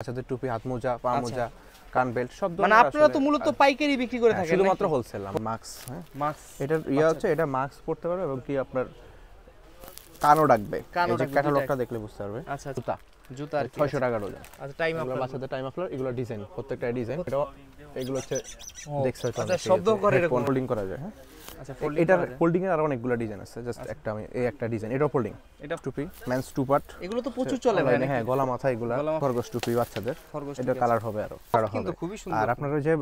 বাচ্চাদের টুপি, হাত মোজা, পা মোজা, কান বেল্ট সব ধরনের। মানে আপনারা তো মূলত পাইকারি বিক্রি করে থাকেন শুধুমাত্র হোলসেল। মাস্ক, হ্যাঁ মাস্ক, এটা হচ্ছে এটা মাস্ক পড়তে পারবে এবং কি আপনার কানও ডাকবে। এই যে ক্যাটালগটা দেখলে বুঝতে পারবে। আচ্ছা, জুতা আর 600 টাকা ডজন। আচ্ছা, টাইম আপনার বাচ্চাদের টাইম আফলার, এগুলো ডিজাইন, প্রত্যেকটা ডিজাইন। এগুলো হচ্ছে দেখছো তো, আচ্ছা, শব্দ করে এরকম ফোল্ডিং করা যায়। হ্যাঁ, আচ্ছা, এটার ফোল্ডিং এর আরো অনেকগুলো ডিজাইন আছে। জাস্ট একটা আমি এই একটা ডিজাইন, এটা ফোল্ডিং। এটা টুপি, মেন্স টু পার্ট, এগুলো তো প্রচুর চলে ভাই। হ্যাঁ, গলা মাথা এগুলা খরগোশ টুপি বাচ্চাদের। এটা কালার হবে আরো কিন্তু খুবই সুন্দর। আর আপনার যে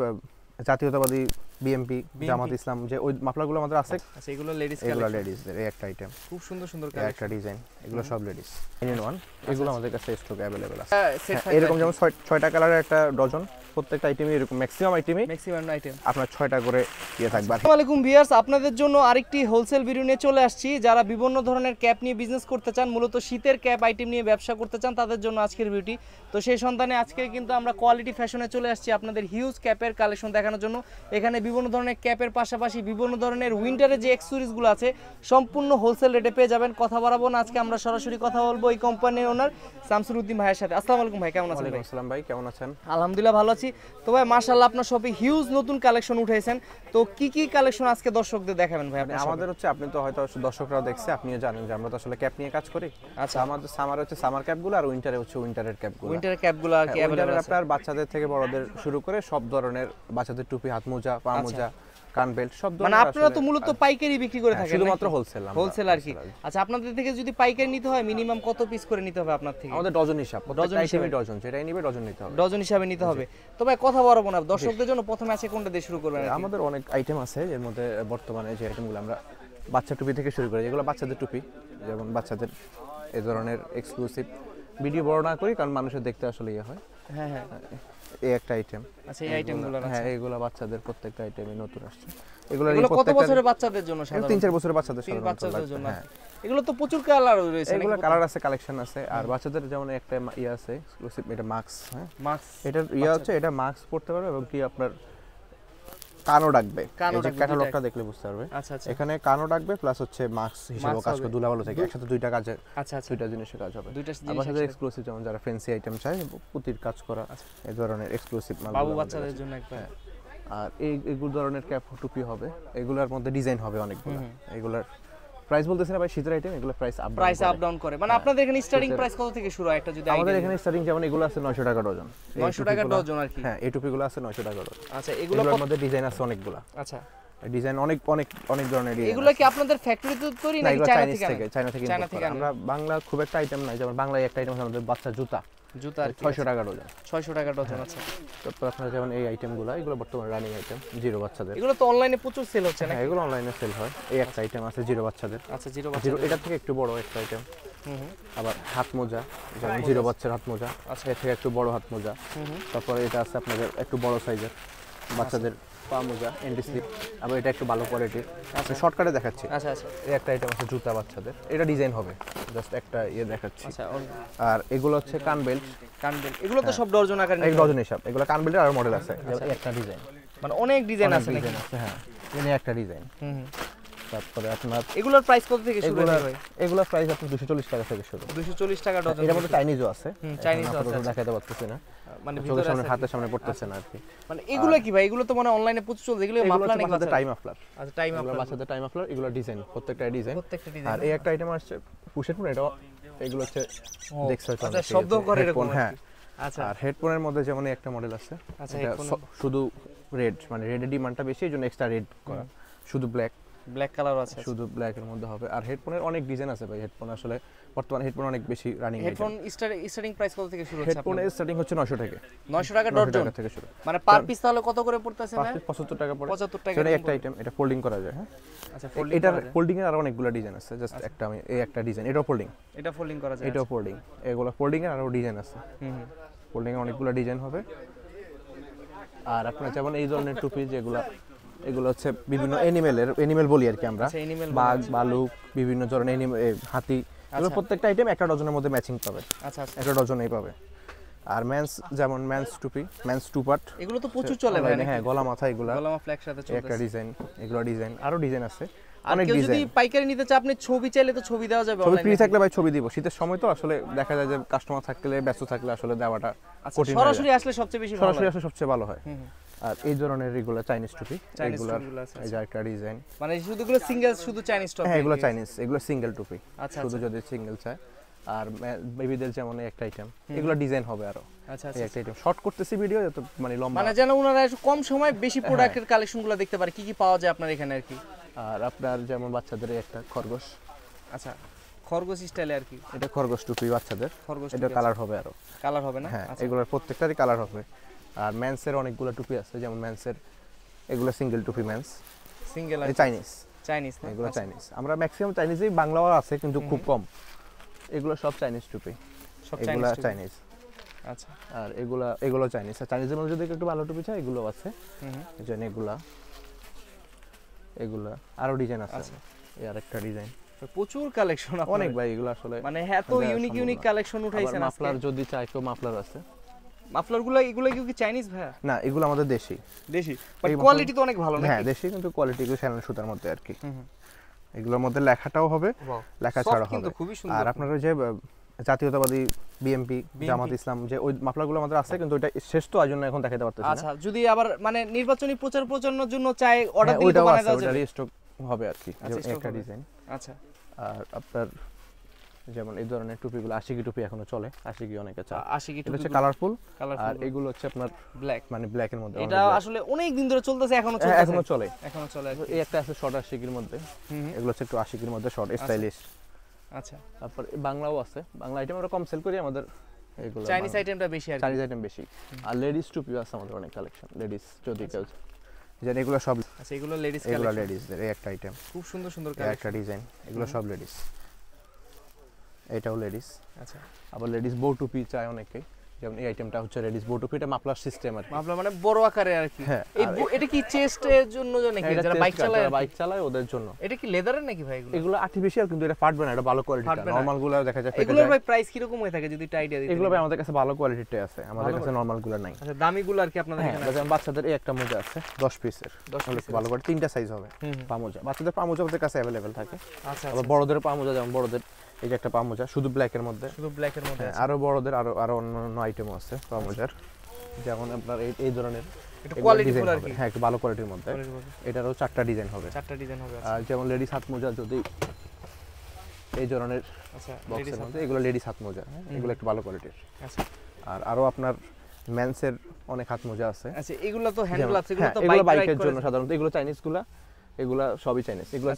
জাতীয়তাবাদী বিএমপি, জামাত ইসলাম যে ওই মাফলারগুলো আমাদের আছে। আচ্ছা, এগুলো লেডিস এগুলো লেডিসদের এই একটা আইটেম, খুব সুন্দর সুন্দর এই একটা ডিজাইন। এগুলো সব লেডিস ইন ওয়ান। এগুলো আমাদের কাছে স্টক अवेलेबल আছে। সেট এরকম যেমন 6টা কালারের একটা ডজন, প্রত্যেকটা আইটেমই এরকম ম্যাক্সিমাম আইটেম আপনার 6টা করে ইয়ে থাকবে। আসসালামু আলাইকুম ভিউয়ার্স, আপনাদের জন্য আরেকটি হোলসেল ভিডিও নিয়ে চলে আসছি। যারা বিভিন্ন ধরনের ক্যাপ নিয়ে বিজনেস করতে চান, মূলত শীতের ক্যাপ আইটেম নিয়ে ব্যবসা করতে চান, তাদের জন্য আজকের ভিডিওটি। তো সেই সন্ধানে আজকে কিন্তু আমরা কোয়ালিটি ফ্যাশনে চলে আসছি আপনাদের হিউজ ক্যাপের কালেকশন দেখানোর জন্য। এখানে বিভিন্ন ধরনের ক্যাপের পাশাপাশি বিভিন্ন ধরনের উইন্টারের যে অ্যাকসেসরিজগুলো আছে সম্পূর্ণ হোলসেল রেটে পেয়ে যাবেন। কথা বাড়াবো না, আজকে আমরা সরাসরি কথা বলবো এই কোম্পানির ওনার শামসুল উদ্দিন ভাইয়ের সাথে। আসসালামু আলাইকুম ভাই, কেমন আছেন? ওয়ালাইকুম আসসালাম ভাই, কেমন আছেন? আলহামদুলিল্লাহ ভালো আছি। তো ভাই মাশাআল্লাহ, আপনার শপে হিউজ নতুন কালেকশন উঠাইছেন। তো কি কি কালেকশন আজকে দর্শকদের দেখাবেন ভাই? আমাদের হচ্ছে, আপনি তো হয়তো দর্শকরাও দেখছে, আপনিও জানেন যে আমরা তো আসলে ক্যাপ নিয়ে কাজ করি। আচ্ছা, আমাদের সামার হচ্ছে সামার ক্যাপগুলো, আর উইন্টারে হচ্ছে উইন্টারের ক্যাপগুলো। উইন্টারের ক্যাপগুলো আর কি अवेलेबल আছে আপনার বাচ্চাদের থেকে বড়দের শুরু করে সব ধরনের, বাচ্চাদের টুপি, হাত মোজা, পা মোজা, কান বেল্ট সব ধরনের। মানে আপনারা তো মূলত পাইকারি বিক্রি করে থাকেন? শুধুমাত্র হোলসেল। হোলসেল আর কি। আচ্ছা, আপনাদের থেকে যদি পাইকারি নিতে হয় মিনিমাম কত পিস করে নিতে হবে আপনার থেকে? আমাদের ডজন হিসাব, প্রত্যেকটা আইটেমে ডজন, যেটাই নিবে ডজন নিতে হবে। ডজন হিসাবে নিতে হবে। তো ভাই কথা বলবো না, দর্শকদের জন্য প্রথমে আছে কোনটা দিয়ে শুরু করবেন? আমাদের অনেক আইটেম আছে, এর মধ্যে বর্তমানে যে আইটেমগুলো আমরা বাচ্চা টুপি থেকে শুরু করি, যেগুলো বাচ্চাদের টুপি, যেমন বাচ্চাদের এই ধরনের এক্সক্লুসিভ ভিডিও বড় না করি, কারণ মানুষের দেখতে আসলে ইয়ে হয়। হ্যাঁ হ্যাঁ, এই একটা আইটেম। আচ্ছা, এই আইটেমগুলো হ্যাঁ, এইগুলো বাচ্চাদের প্রত্যেকটা আইটেমই নতুন আসছে। এগুলো কত বছরের বাচ্চাদের জন্য? সাধারণত 3-4 বছরের বাচ্চাদের জন্য। হ্যাঁ, এগুলো তো প্রচুর কালার রয়েছে। এগুলো কালার আছে, কালেকশন আছে। আর বাচ্চাদের যেমন একটা ইয়ে আছে এক্সক্লুসিভ, এটা মাস্ক। হ্যাঁ, মাস্ক, এটা ইয়ে হচ্ছে, এটা মাস্ক পড়তে পারবে এবং কি আপনার কানও ডাকবে। এই যে ক্যাটালগটা দেখলে বুঝতে পারবে। আচ্ছা আচ্ছা, এখানে কানও ডাকবে প্লাস হচ্ছে মাস্ক হিসেবে কাজ করে, দুলাভালো থেকে একসাথে দুইটা কাজে। আচ্ছা আচ্ছা, দুইটা জিনিসের কাজ হবে। দুইটা জিনিস বাচ্চাদের এক্সক্লুসিভ, যেমন যারা ফ্যান্সি আইটেম চায়, পুতির কাজ করা, এই ধরনের এক্সক্লুসিভ মাল বাবু বাচ্চাদের জন্য একবার। আর এইগুলো ধরনের ক্যাপ টুপি হবে, এগুলোর মধ্যে ডিজাইন হবে অনেকগুলো। এগুলোর প্রাইস বলতেছেন না ভাই, শীতের আইটেম, এগুলো প্রাইস আপ ডাউন করে। মানে আপনাদের এখানে স্টার্টিং প্রাইস কত থেকে শুরু হয় একটা যদি? আমাদের এখানে স্টার্টিং যেমন এগুলো আছে 900 টাকা ডজন। 900 টাকা ডজন আর কি। হ্যাঁ, এই টুপিগুলো আছে 900 টাকা ডজন। আচ্ছা, এগুলোর মধ্যে ডিজাইন আছে অনেকগুলো। আচ্ছা, ডিজাইন অনেক অনেক অনেক ধরনের ডিজাইন। এগুলো কি আপনাদের ফ্যাক্টরিতে তৈরি নাকি চায়না থেকে? চায়না থেকে। আমরা বাংলা খুব একটা আইটেম নাই, যেমন বাংলায় একটা আইটেম আছে আমাদের বাচ্চা জুতা আর 600 টাকা ডজন। 600 টাকা ডজন। আচ্ছা, তারপর আপনার যেমন এই আইটেমগুলো, এগুলো বর্তমানে রানিং আইটেম, জিরো বাচ্চাদের। এগুলো তো অনলাইনে প্রচুর সেল হচ্ছে না? হ্যাঁ, এগুলো অনলাইনে সেল হয়। এই একটা আইটেম আছে জিরো বাচ্চাদের। আচ্ছা, জিরো বাচ্চাদের। এটা থেকে একটু বড় একটা আইটেম। আবার হাত মোজা, যেমন জিরো বাচ্চার হাত মোজা। আচ্ছা, এর থেকে একটু বড় হাত মোজা। তারপরে এটা আছে আপনাদের একটু বড় সাইজের বাচ্চাদের পা মোজা, এন্টি স্লিপ। আবার এটা একটু ভালো কোয়ালিটির। আচ্ছা, শর্টকাটে দেখাচ্ছি। আচ্ছা আচ্ছা, এই একটা আইটেম আছে জুতা বাচ্চাদের, এটা ডিজাইন হবে, জাস্ট একটা ইয়ে দেখাচ্ছি। আচ্ছা, আর এগুলো হচ্ছে কান বেল্ট। এগুলো তো সব ডজন আকারে, এক ডজন হিসাব। এগুলো কান বেল্টের আরো মডেল আছে, এই একটা ডিজাইন, মানে অনেক ডিজাইন আছে নাকি? হ্যাঁ, এই একটা ডিজাইন। তারপরে আপনার এগুলোর প্রাইস কত থেকে শুরু হয়? এগুলোর প্রাইস আপনার 240 টাকা থেকে শুরু। 240 টাকা ডজন। এর মধ্যে চাইনিজও আছে। চাইনিজও আছে, দেখাতে পারতেছি না, মানে ভিতরে সামনে হাতের সামনে পড়তেছে না আর কি। মানে এগুলো কি ভাই? এগুলো তো মানে অনলাইনে প্রচুর চলছে। এগুলো মাফলার নাকি? বাচ্চাদের টাইম আফলার। আচ্ছা, টাইম আফলার, বাচ্চাদের টাইম আফলার। এগুলো ডিজাইন, প্রত্যেকটা ডিজাইন। আর এই একটা আইটেম আসছে পুশের ফোন, এটা এগুলো হচ্ছে দেখছো তো। আচ্ছা, শব্দ করে এরকম। হ্যাঁ, আচ্ছা। আর হেডফোনের মধ্যে যেমন একটা মডেল আছে, এটা শুধু রেড, মানে রেডের ডিমান্ডটা বেশি, এইজন্য এক্সট্রা রেড করা। শুধু ব্ল্যাক কালার আছে, শুধু ব্ল্যাক এর মধ্যে হবে। আর হেডফোনের অনেক ডিজাইন আছে ভাই। হেডফোন আসলে বর্তমানে হেডফোন অনেক বেশি রানিং। হেডফোন স্টার্টিং প্রাইস কত থেকে শুরু হচ্ছে? হেডফোনের স্টার্টিং হচ্ছে 900 টাকা। 900 টাকা ডজন থেকে শুরু। মানে পার পিস তাহলে কত করে পড়তেছে ভাই? 75 টাকা পড়ে। 75 টাকা। এটা একটা আইটেম, এটা ফোল্ডিং করা যায়। হ্যাঁ, আচ্ছা, এটার ফোল্ডিং এর আরো অনেকগুলো ডিজাইন আছে, জাস্ট একটা আমি এই একটা ডিজাইন, এটাও ফোল্ডিং। এটা ফোল্ডিং করা যায়? এটাও ফোল্ডিং। এগুলো ফোল্ডিং এর আরো ডিজাইন আছে। ফোল্ডিং এর অনেকগুলো ডিজাইন হবে। আর আপনার যেমন এই ধরনের টুপি, যেগুলো এগুলো হচ্ছে বিভিন্ন এনিমেল বলি আর কি আমরা, বাঘ, ভালুক, বিভিন্ন ধরনের হাতি, এগুলো প্রত্যেকটা আইটেম একটা ডজনের মধ্যে ম্যাচিং পাবে। আচ্ছা, একটা ডজনেই পাবে। আর মেন্স, যেমন মেন্স টুপি, মেন্স টু পার্ট, এগুলো তো প্রচুর চলে ভাই। হ্যাঁ, গলা মাথা, এগুলো গলা ফ্ল্যাগ সাথে চলছে একটা ডিজাইন। এগুলো ডিজাইন, আরো ডিজাইন আছে। আর অনেক কেউ যদি ডিজাইন। পাইকারি নিতে চায় আপনি ছবি চাইলে তো ছবি দেওয়া যাবে ছবি অনলাইনে। ফ্রি থাকলে ভাই ছবি দিব, শীতের সময় তো আসলে দেখা যায় যে কাস্টমার থাকলে ব্যস্ত থাকলে আসলে দেওয়াটা আচ্ছা, কঠিন হয়ে সরাসরি যায়। আসলে সবচেয়ে বেশি ভালো সরাসরি হয়। আসলে সবচেয়ে ভালো হয়। আর এই ধরনের রেগুলার চাইনিজ টুপি, চাইনিজ রেগুলার টুপিগুলো আছে, এই যে একটা ডিজাইন। মানে শুধুগুলো সিঙ্গেল, শুধু চাইনিজ টপ? হ্যাঁ এগুলো চাইনিজ, এগুলো সিঙ্গেল টুপি, আচ্ছা, শুধু যদি সিঙ্গেল চায়। আর বেবিদের যেমন এই একটা আইটেম, এগুলো ডিজাইন হবে আরো। আচ্ছা এই আচ্ছা, একটা আইটেম শর্ট করতেছি ভিডিও যত মানে লম্বা। মানে যেন ওনারা একটু কম সময় বেশি প্রোডাক্টের কালেকশনগুলো দেখতে পারে। কি কি পাওয়া যায় আপনার এখানে আর কি? আর আপনার যেমন বাচ্চাদের এই একটা খরগোশ, আচ্ছা, খরগোশ স্টাইলে আর কি? এটা খরগোশ টুপি বাচ্চাদের, খরগোশ এটা কালার হবে আরো। কালার হবে না? হ্যাঁ আচ্ছা, এগুলোর প্রত্যেকটারই কালার হবে। আর মেন্সের অনেকগুলো টুপি আছে, যেমন মেন্সের এগুলো সিঙ্গেল টুপি মেন্স, সিঙ্গেল আর চাইনিজ, চাইনিজ না? এগুলো চাইনিজ। আমরা ম্যাক্সিমাম চাইনিজই, বাংলাও আছে কিন্তু খুব কম। এগুলো সব চাইনিজ টুপি, সব এগুলো চাইনিজ। চাইনিজ। আচ্ছা, আর এগুলো চাইনিজ। আর চাইনিজের মধ্যে যদি একটু ভালো টুপি চাই এগুলো আছে, এই জন্য এগুলা আরো ডিজাইন আছে। আচ্ছা। এই আর একটা ডিজাইন, তো প্রচুর কালেকশন অনেক ভাই এগুলো আসলে। মানে এত দেওয়া ইউনিক সম্ভব ইউনিক না। কালেকশন উঠাইছেন আজকে। মাফলার যদি চাই কেউ, মাফলার আছে। মাফলারগুলো এগুলো কি চাইনিজ ভাইয়া? না এগুলো আমাদের দেশি। দেশি, বাট এই কোয়ালিটি তো অনেক ভালো না? হ্যাঁ দেশি, কিন্তু কোয়ালিটি এগুলো শ্যানেল সুতার মধ্যে আর কি। এগুলোর মধ্যে লেখাটাও হবে, লেখা ছাড়া হবে। কিন্তু খুবই সুন্দর। আর আপনার ওই যে জাতীয়তাবাদী বিএমপি, জামাত ইসলাম, যে ওই মাফলারগুলো আমাদের আছে, কিন্তু ওইটা শেষ তো আজ জন্য এখন দেখাতে পারতেছি না। আচ্ছা, যদি আবার মানে নির্বাচনী প্রচার প্রচারণার জন্য চাই অর্ডার হ্যাঁ, দিলে তো ওইটাও বানায় আছে, দেওয়া ওইটা যাবে? রিস্টক হবে আর কি, আচ্ছা, যেমন stock একটা হবে। ডিজাইন। আচ্ছা, আর আপনার যেমন এই ধরনের টুপিগুলো আশিকি টুপি এখনো চলে, আশিকি অনেকে চায়। আশিকি এটা হচ্ছে টুপি, কালারফুল। কালারফুল, আর এগুলো হচ্ছে আপনার ব্ল্যাক। মানে ব্ল্যাক এর মধ্যে। এটা আসলে অনেক দিন ধরে চলতেছে, এখনো হ্যাঁ, চলতেছে? এখনো চলে, এখনো চলে আর কি। এই একটা আছে শর্ট আশিকির মধ্যে, এগুলো হচ্ছে একটু আশিকির মধ্যে শর্ট স্টাইলিশ। আচ্ছা, তারপর বাংলাও আছে, বাংলা আইটেম আমরা কম সেল করি, আমাদের এগুলো চাইনিজ আইটেমটা বেশি আর কি। চাইনিজ আইটেম বেশি। আর লেডিস টুপিও আছে আমাদের অনেক কালেকশন, লেডিস যদি কেউ যেন এগুলো সব, আচ্ছা, এগুলো লেডিস এগুলো কালেকশন, লেডিসদের। এই একটা আইটেম, খুব সুন্দর সুন্দর এই কালেকশন। একটা ডিজাইন, এগুলো সব লেডিস। এটাও লেডিস। আচ্ছা, আবার লেডিস বউ টুপি চায় অনেকে, যেমন এই আইটেমটা হচ্ছে লেডিস বউ টুপি, এটা মাফলার সিস্টেম আর কি। মাফলা মানে বড় আকারে আর কি। হ্যাঁ, এই এটা কি চেস্টের জন্য নাকি যারা বাইক চালায়? বাইক চালায় ওদের জন্য। এটা কি লেদারের নাকি ভাই এগুলো? এগুলো আর্টিফিশিয়াল, কিন্তু এটা ফাটবে না, এটা ভালো কোয়ালিটি। ফাটবে না। নরমাল গুলো দেখা যায় ফেটে এগুলোর যায়। ভাই প্রাইস কি রকম হয়ে থাকে যদি একটু আইডিয়া দিতে? এগুলো ভাই আমাদের কাছে ভালো কোয়ালিটিতে আছে, আমাদের কাছে নরমাল গুলো নাই। আচ্ছা, দামিগুলো আর কি আপনাদের হ্যাঁ, এখানে? যেমন বাচ্চাদের এই একটা মোজা আছে 10 পিসের, 10 ভালো পিসের ভালো করে তিনটা সাইজ হবে পা মোজা। বাচ্চাদের পা মোজা আমাদের কাছে अवेलेबल থাকে। আচ্ছা, আবার বড়দের পা মোজা, যেমন বড়দের এই যে একটা পা মোজা শুধু ব্ল্যাক এর মধ্যে। শুধু ব্ল্যাক এর মধ্যে হ্যাঁ, আরো বড়দের আরো অন্যান্য আইটেমও আছে পা মোজার, যেমন আপনার এই ধরনের একটু এগুলো কোয়ালিটি design ফুল আর হবে। কি। হ্যাঁ, একটু ভালো কোয়ালিটির মধ্যে। এটারও 4টা ডিজাইন হবে। 4টা ডিজাইন হবে। আর যেমন লেডিস হাত মোজা যদি এই ধরনের আচ্ছা, বক্সের মধ্যে, এগুলো লেডিস হাত মোজা, এগুলো একটু ভালো কোয়ালিটির। আচ্ছা, আর আরো আপনার মেন্সের অনেক হাত মোজা আছে। আচ্ছা, এগুলো তো হ্যান্ড যেমন- গ্লাভস, এগুলো হ্যাঁ, তো এগুলো বাইক বাইকের রাইড জন্য সাধারণত, এগুলো চাইনিজ গুলা, এগুলা সবই চাইনিজ। এগুলো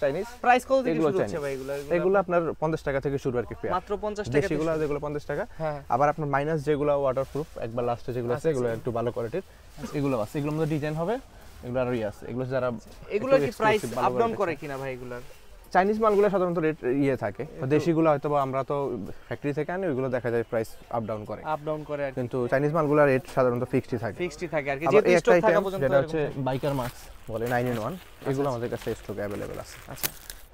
চাইনিজ। প্রাইস কত থেকে এগুলো শুরু হচ্ছে চাইনিজ। ভাই এগুলো? এগুলো আপনার 50 টাকা থেকে শুরু আর কি পেয়ার। মাত্র 50 টাকা থেকে? দেশিগুলো যেগুলো 50 টাকা। হ্যাঁ, আবার আপনার মাইনাস যেগুলো ওয়াটারপ্রুফ, একবার লাস্টে যেগুলো আছে আচ্ছা, এগুলো একটু ভালো কোয়ালিটির, এগুলো আছে। এগুলোর মধ্যে ডিজাইন হবে, এগুলো আরো আছে। এগুলো যারা এগুলো কি প্রাইস আপ ডাউন করে কিনা ভাই এগুলার? চাইনিজ মালগুলো সাধারণত রেট থাকে, দেশিগুলো হয়তো বা আমরা তো ফ্যাক্টরি থেকে আনি, ওইগুলো দেখা যায় প্রাইস আপ ডাউন করে। আপ ডাউন করে আর কি। কিন্তু চাইনিজ মালগুলো রেট সাধারণত ফিক্সডই থাকে। ফিক্সডই থাকে আর কি, আবার যেহেতু এই স্টক একটা থাকা item পর্যন্ত। যেটা হচ্ছে বাইকার মাস্ক বলে 9 in 1, এগুলো আমাদের কাছে স্টকে अवेलेबल আছে। আচ্ছা,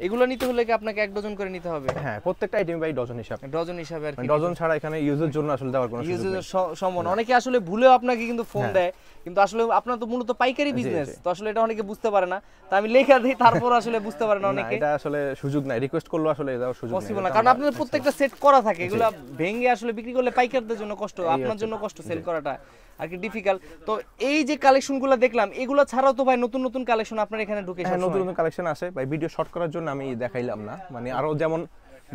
এগুলো নিতে হলে কি আপনাকে 1 ডজন করে নিতে হবে? হ্যাঁ, প্রত্যেকটা আইটেম বাই ডজন হিসাব, ডজন হিসাবে আর কি। ডজন ছাড়া এখানে ইউজের জন্য আসলে দেওয়ার কোনো সুযোগ ইউজের নেই। সম্মান। অনেকে আসলে ভুলেও আপনাকে কিন্তু ফোন হ্যাঁ। দেয়, কিন্তু আসলে আপনার তো মূলত পাইকারি জি, বিজনেস, জি। তো আসলে এটা অনেকে বুঝতে পারে না। তো আমি লেখা দিই, তারপর আসলে বুঝতে পারে না না, অনেকে। এটা আসলে সুযোগ নাই, রিকোয়েস্ট করলেও আসলে দেওয়ার সুযোগ নেই। পসিবল না, কারণ আপনাদের প্রত্যেকটা সেট করা থাকে, এগুলা ভেঙে আসলে বিক্রি করলে পাইকারদের জন্য কষ্ট, আপনার জন্য কষ্ট সেল করাটা আর কি ডিফিকাল্ট। তো এই যে কালেকশনগুলো দেখলাম, এগুলো ছাড়াও তো ভাই নতুন নতুন কালেকশন আপনার এখানে ঢুকে হ্যাঁ, সবসময়। নতুন নতুন কালেকশন আসে ভাই, ভিডিও শর্ট করার জন্য আমি দেখাইলাম না, মানে আরো যেমন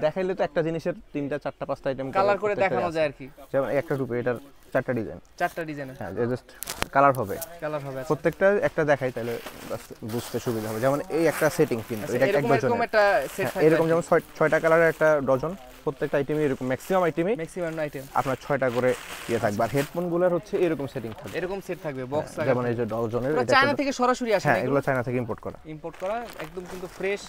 দেখাইলে তো একটা জিনিসের 3টা 4টা 5টা আইটেম কালার করে দেখানো যায় আর কি। যেমন এই একটা টুপি, এটার 4টা ডিজাইন। 4টা ডিজাইন। হ্যাঁ, জাস্ট কালার হবে, কালার হবে। আচ্ছা, প্রত্যেকটা একটা দেখাই তাহলে বুঝতে সুবিধা হবে। যেমন এই একটা সেটিং, কিন্তু এটা এক এরকম ডজন, একটা সেট থাকে এরকম যেমন 6টা কালারের একটা ডজন, প্রত্যেকটা আইটেমই এরকম, ম্যাক্সিমাম আইটেমই ম্যাক্সিমাম আইটেম আপনার 6টা করে ইয়ে থাকবে। আর হেডফোন গুলোর হচ্ছে এরকম সেটিং থাকবে, এরকম সেট থাকবে, বক্স থাকবে। যেমন এই যে ডজনের, চায়না থেকে সরাসরি আসে? হ্যাঁ, এগুলো চায়না থেকে ইম্পোর্ট করা। ইম্পোর্ট করা একদম কিন্তু ফ্রেশ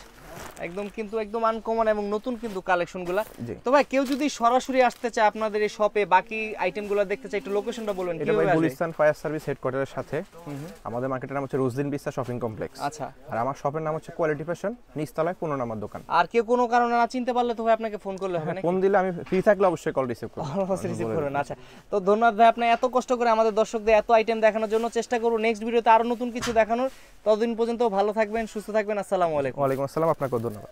একদম কিন্তু একদম আনকমন এবং নতুন কিন্তু কালেকশনগুলো। জি। তো ভাই কেউ যদি সরাসরি আসতে চায় আপনাদের এই শপে বাকি আইটেমগুলো দেখতে চায়, একটু লোকেশনটা বলবেন এটা ভাই কিভাবে আসবে? গুলিস্তান ফায়ার সার্ভিস হেডকোয়ার্টারের সাথে আমাদের মার্কেটের নাম হচ্ছে রোজদিন বিস্তা শপিং কমপ্লেক্স। আচ্ছা। আর আমার শপের নাম হচ্ছে কোয়ালিটি ফ্যাশন, নিচতলায় 15 নম্বর দোকান। আর কেউ কোনো কারণে না চিনতে পারলে তো ভাই আপনাকে ফোন করলে হবে নাকি? ফোন দিলে আমি ফ্রি থাকলে অবশ্যই কল রিসিভ করব। রিসিভ করবেন। আচ্ছা, তো ধন্যবাদ ভাই, আপনি এত কষ্ট করে আমাদের দর্শকদের এত আইটেম দেখানোর জন্য। চেষ্টা করব নেক্সট ভিডিওতে আরো নতুন কিছু দেখানোর। ততদিন পর্যন্ত ভালো থাকবেন, সুস্থ থাকবেন। আসসালামু আলাইকুম। ওয়ালাইকুম আসসালাম, আপনাকেও ধন্যবাদ।